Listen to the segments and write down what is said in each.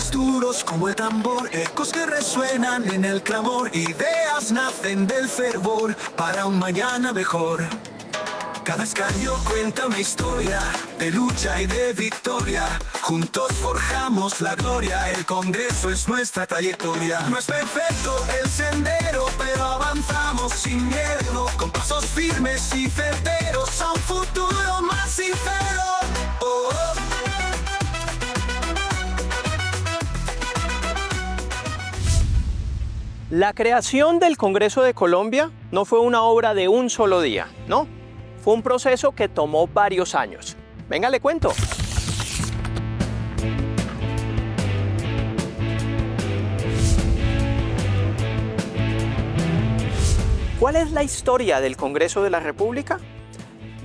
Golpes duros como el tambor, ecos que resuenan en el clamor. Ideas nacen del fervor para un mañana mejor. Cada escaño cuenta una historia de lucha y de victoria. Juntos forjamos la gloria, el Congreso es nuestra trayectoria. No es perfecto el sendero, pero avanzamos sin miedo, con pasos firmes y certeros a un futuro más sincero. Oh, oh. La creación del Congreso de Colombia no fue una obra de un solo día, no. Fue un proceso que tomó varios años. Venga, le cuento. ¿Cuál es la historia del Congreso de la República?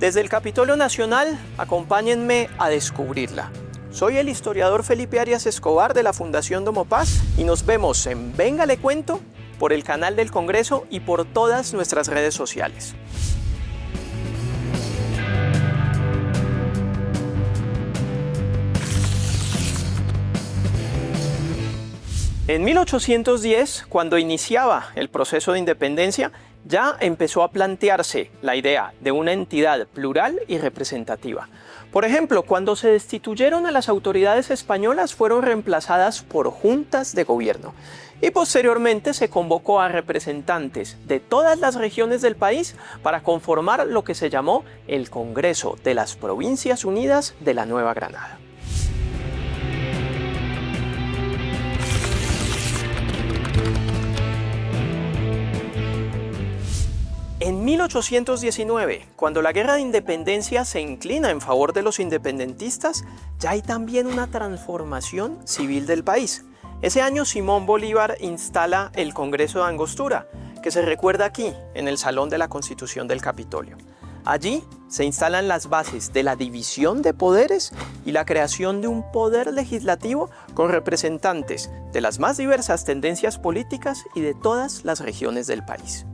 Desde el Capitolio Nacional, acompáñenme a descubrirla. Soy el historiador Felipe Arias Escobar de la Fundación Domo Paz y nos vemos en Venga, le cuento por el canal del Congreso y por todas nuestras redes sociales. En 1810, cuando iniciaba el proceso de independencia, ya empezó a plantearse la idea de una entidad plural y representativa. Por ejemplo, cuando se destituyeron a las autoridades españolas, fueron reemplazadas por juntas de gobierno. Y posteriormente se convocó a representantes de todas las regiones del país para conformar lo que se llamó el Congreso de las Provincias Unidas de la Nueva Granada. En 1819, cuando la guerra de independencia se inclina en favor de los independentistas, ya hay también una transformación civil del país. Ese año Simón Bolívar instala el Congreso de Angostura, que se recuerda aquí, en el Salón de la Constitución del Capitolio. Allí se instalan las bases de la división de poderes y la creación de un poder legislativo con representantes de las más diversas tendencias políticas y de todas las regiones del país.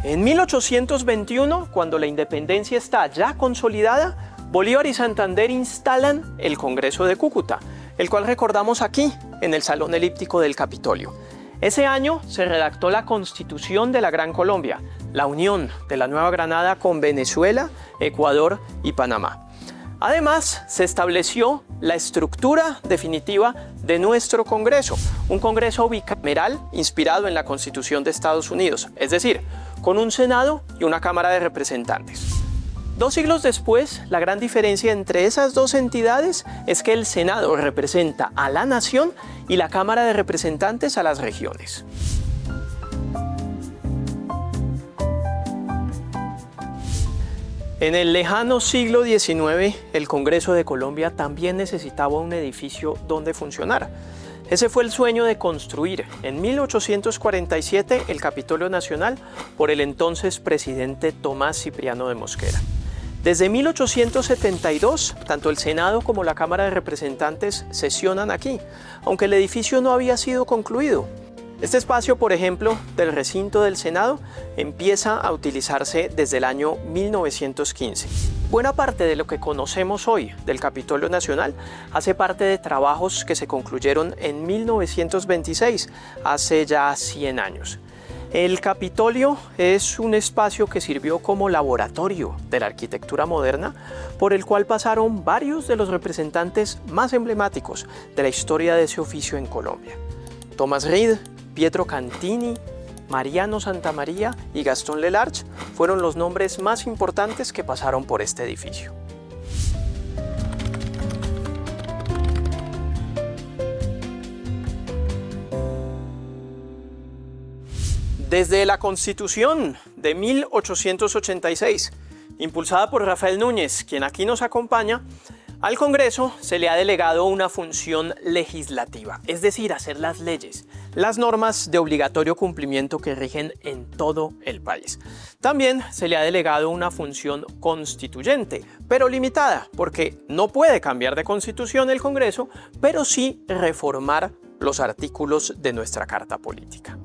En 1821, cuando la independencia está ya consolidada, Bolívar y Santander instalan el Congreso de Cúcuta, el cual recordamos aquí, en el Salón Elíptico del Capitolio. Ese año se redactó la Constitución de la Gran Colombia, la unión de la Nueva Granada con Venezuela, Ecuador y Panamá. Además, se estableció la estructura definitiva de nuestro Congreso, un Congreso bicameral inspirado en la Constitución de Estados Unidos, es decir, con un Senado y una Cámara de Representantes. 2 siglos después, la gran diferencia entre esas dos entidades es que el Senado representa a la nación y la Cámara de Representantes a las regiones. En el lejano siglo XIX, el Congreso de Colombia también necesitaba un edificio donde funcionar. Ese fue el sueño de construir en 1847 el Capitolio Nacional por el entonces presidente Tomás Cipriano de Mosquera. Desde 1872, tanto el Senado como la Cámara de Representantes sesionan aquí, aunque el edificio no había sido concluido. Este espacio, por ejemplo, del recinto del Senado, empieza a utilizarse desde el año 1915. Buena parte de lo que conocemos hoy del Capitolio Nacional hace parte de trabajos que se concluyeron en 1926, hace ya 100 años. El Capitolio es un espacio que sirvió como laboratorio de la arquitectura moderna, por el cual pasaron varios de los representantes más emblemáticos de la historia de ese oficio en Colombia. Tomás Reed, Pietro Cantini, Mariano Santamaría y Gastón Lelarche fueron los nombres más importantes que pasaron por este edificio. Desde la Constitución de 1886, impulsada por Rafael Núñez, quien aquí nos acompaña, al Congreso se le ha delegado una función legislativa, es decir, hacer las leyes, las normas de obligatorio cumplimiento que rigen en todo el país. También se le ha delegado una función constituyente, pero limitada, porque no puede cambiar de constitución el Congreso, pero sí reformar los artículos de nuestra Carta Política.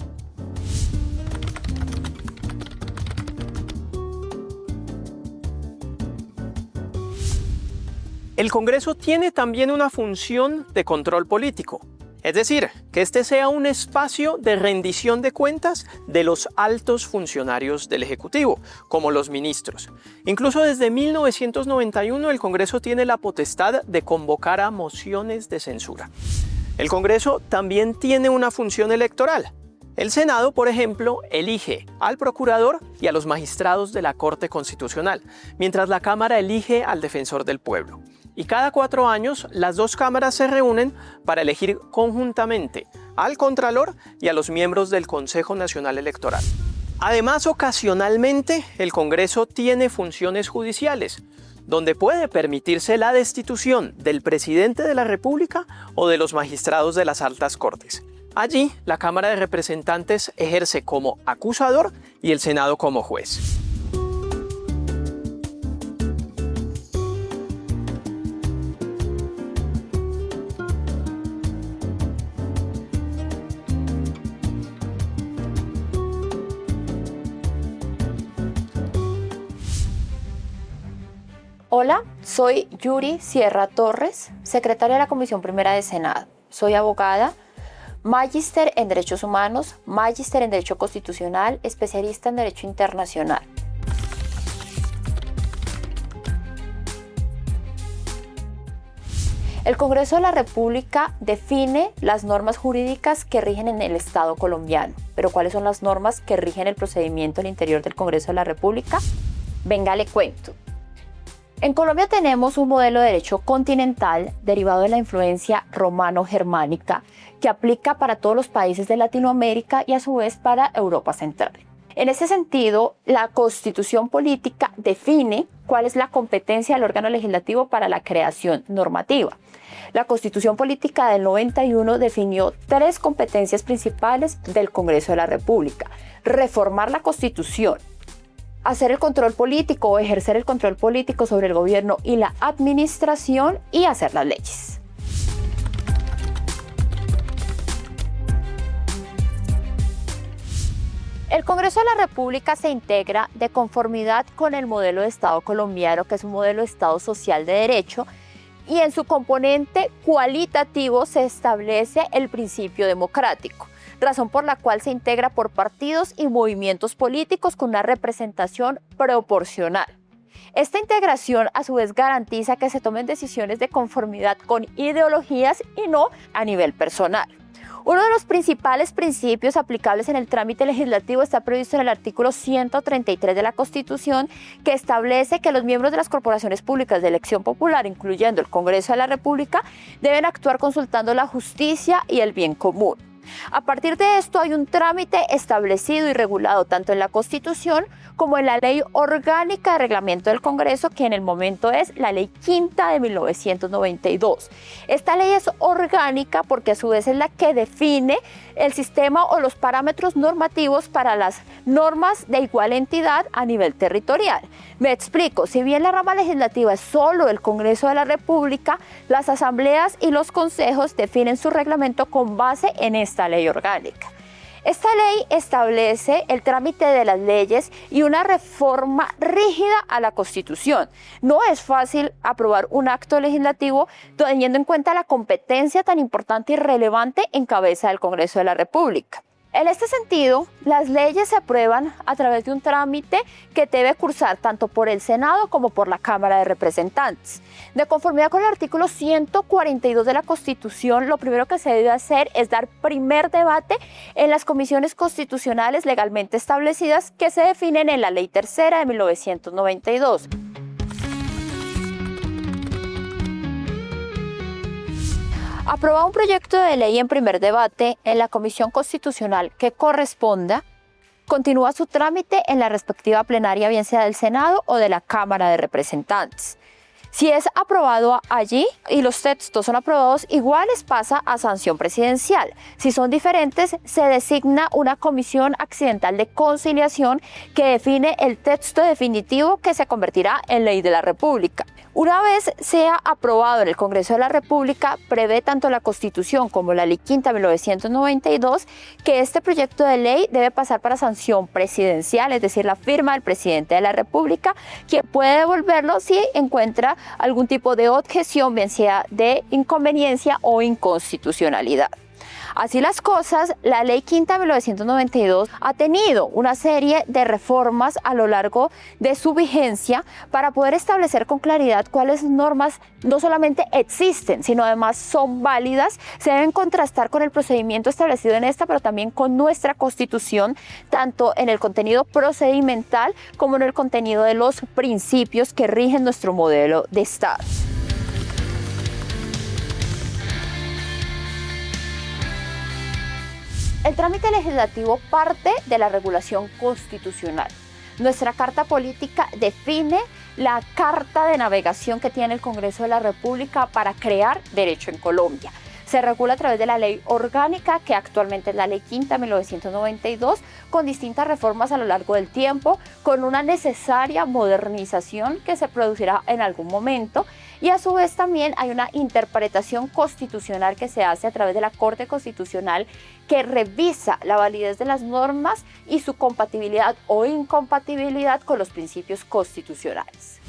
El Congreso tiene también una función de control político, es decir, que este sea un espacio de rendición de cuentas de los altos funcionarios del Ejecutivo, como los ministros. Incluso desde 1991 el Congreso tiene la potestad de convocar a mociones de censura. El Congreso también tiene una función electoral. El Senado, por ejemplo, elige al procurador y a los magistrados de la Corte Constitucional, mientras la Cámara elige al defensor del pueblo. Y cada 4 años las dos cámaras se reúnen para elegir conjuntamente al Contralor y a los miembros del Consejo Nacional Electoral. Además, ocasionalmente el Congreso tiene funciones judiciales, donde puede permitirse la destitución del presidente de la República o de los magistrados de las altas cortes. Allí, la Cámara de Representantes ejerce como acusador y el Senado como juez. Hola, soy Yuri Sierra Torres, secretaria de la Comisión Primera de Senado. Soy abogada, magíster en Derechos Humanos, magíster en Derecho Constitucional, especialista en Derecho Internacional. El Congreso de la República define las normas jurídicas que rigen en el Estado colombiano. Pero ¿cuáles son las normas que rigen el procedimiento al interior del Congreso de la República? Venga, le cuento. En Colombia tenemos un modelo de derecho continental derivado de la influencia romano-germánica que aplica para todos los países de Latinoamérica y a su vez para Europa Central. En ese sentido, la Constitución política define cuál es la competencia del órgano legislativo para la creación normativa. La Constitución política del 91 definió 3 competencias principales del Congreso de la República: reformar la Constitución, hacer el control político o ejercer el control político sobre el gobierno y la administración y hacer las leyes. El Congreso de la República se integra de conformidad con el modelo de Estado colombiano, que es un modelo de Estado social de derecho, y en su componente cualitativo se establece el principio democrático, razón por la cual se integra por partidos y movimientos políticos con una representación proporcional. Esta integración a su vez garantiza que se tomen decisiones de conformidad con ideologías y no a nivel personal. Uno de los principales principios aplicables en el trámite legislativo está previsto en el artículo 133 de la Constitución, que establece que los miembros de las corporaciones públicas de elección popular, incluyendo el Congreso de la República, deben actuar consultando la justicia y el bien común. A partir de esto hay un trámite establecido y regulado tanto en la Constitución como en la Ley Orgánica de Reglamento del Congreso, que en el momento es la Ley Quinta de 1992. Esta ley es orgánica porque a su vez es la que define el sistema o los parámetros normativos para las normas de igual entidad a nivel territorial. Me explico, si bien la rama legislativa es solo el Congreso de la República, las asambleas y los consejos definen su reglamento con base en esta ley orgánica. Esta ley establece el trámite de las leyes y una reforma rígida a la Constitución. No es fácil aprobar un acto legislativo teniendo en cuenta la competencia tan importante y relevante en cabeza del Congreso de la República. En este sentido, las leyes se aprueban a través de un trámite que debe cursar tanto por el Senado como por la Cámara de Representantes. De conformidad con el artículo 142 de la Constitución, lo primero que se debe hacer es dar primer debate en las comisiones constitucionales legalmente establecidas que se definen en la Ley Tercera de 1992. Aprobado un proyecto de ley en primer debate en la Comisión Constitucional que corresponda, continúa su trámite en la respectiva plenaria, bien sea del Senado o de la Cámara de Representantes. Si es aprobado allí y los textos son aprobados iguales, pasa a sanción presidencial. Si son diferentes, se designa una comisión accidental de conciliación que define el texto definitivo que se convertirá en ley de la República. Una vez sea aprobado en el Congreso de la República, prevé tanto la Constitución como la Ley Quinta de 1992 que este proyecto de ley debe pasar para sanción presidencial, es decir, la firma del presidente de la República, quien puede devolverlo si encuentra algún tipo de objeción, bien sea de inconveniencia o inconstitucionalidad. Así las cosas, la Ley Quinta de 1992 ha tenido una serie de reformas a lo largo de su vigencia para poder establecer con claridad cuáles normas no solamente existen, sino además son válidas, se deben contrastar con el procedimiento establecido en esta, pero también con nuestra Constitución, tanto en el contenido procedimental como en el contenido de los principios que rigen nuestro modelo de Estado. El trámite legislativo parte de la regulación constitucional. Nuestra Carta Política define la carta de navegación que tiene el Congreso de la República para crear derecho en Colombia. Se regula a través de la ley orgánica, que actualmente es la Ley Quinta de 1992, con distintas reformas a lo largo del tiempo, con una necesaria modernización que se producirá en algún momento. Y a su vez también hay una interpretación constitucional que se hace a través de la Corte Constitucional, que revisa la validez de las normas y su compatibilidad o incompatibilidad con los principios constitucionales.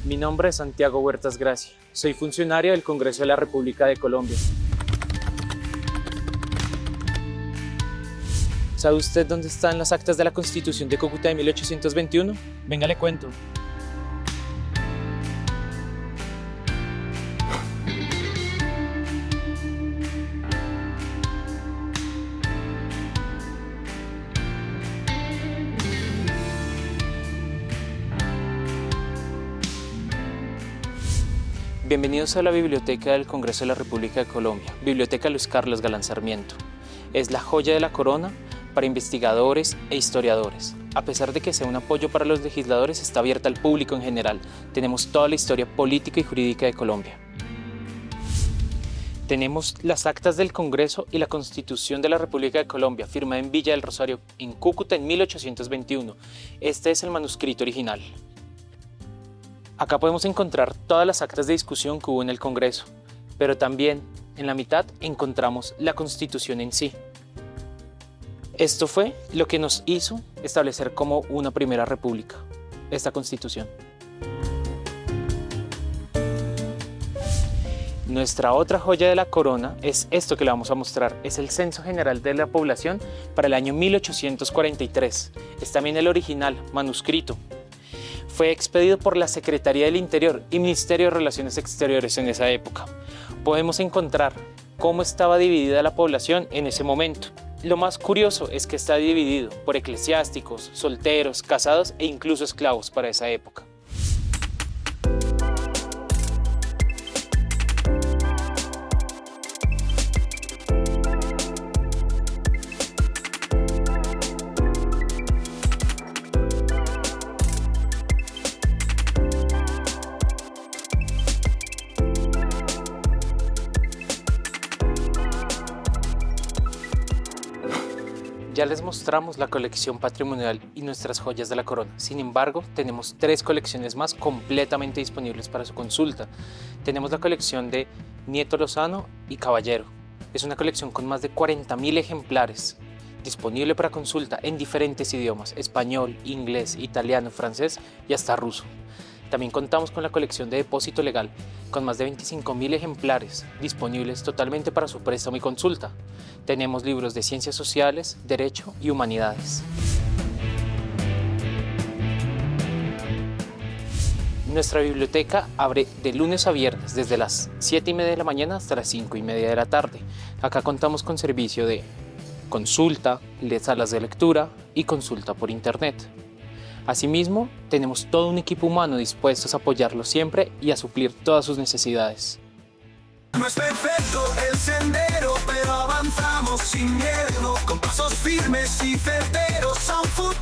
Mi nombre es Santiago Huertas Gracia. Soy funcionario del Congreso de la República de Colombia. ¿Sabe usted dónde están las actas de la Constitución de Cúcuta de 1821? Venga, le cuento. Bienvenidos a la Biblioteca del Congreso de la República de Colombia, Biblioteca Luis Carlos Galán Sarmiento. Es la joya de la corona para investigadores e historiadores. A pesar de que sea un apoyo para los legisladores, está abierta al público en general. Tenemos toda la historia política y jurídica de Colombia. Tenemos las actas del Congreso y la Constitución de la República de Colombia, firmada en Villa del Rosario, en Cúcuta, en 1821. Este es el manuscrito original. Acá podemos encontrar todas las actas de discusión que hubo en el Congreso, pero también en la mitad encontramos la Constitución en sí. Esto fue lo que nos hizo establecer como una primera república, esta Constitución. Nuestra otra joya de la corona es esto que le vamos a mostrar, es el Censo General de la Población para el año 1843. Es también el original, manuscrito. Fue expedido por la Secretaría del Interior y Ministerio de Relaciones Exteriores en esa época. Podemos encontrar cómo estaba dividida la población en ese momento. Lo más curioso es que está dividido por eclesiásticos, solteros, casados e incluso esclavos para esa época. Ya les mostramos la colección patrimonial y nuestras joyas de la corona. Sin embargo, tenemos 3 colecciones más completamente disponibles para su consulta. Tenemos la colección de Nieto Lozano y Caballero. Es una colección con más de 40.000 ejemplares, disponible para consulta en diferentes idiomas: español, inglés, italiano, francés y hasta ruso. También contamos con la colección de Depósito Legal, con más de 25.000 ejemplares, disponibles totalmente para su préstamo y consulta. Tenemos libros de Ciencias Sociales, Derecho y Humanidades. Nuestra biblioteca abre de lunes a viernes, desde las 7:30 de la mañana hasta las 5:30 de la tarde. Acá contamos con servicio de consulta, salas de lectura y consulta por internet. Asimismo, tenemos todo un equipo humano dispuestos a apoyarlo siempre y a suplir todas sus necesidades. No es perfecto el sendero, pero avanzamos sin miedo, con pasos firmes y certeros a un futuro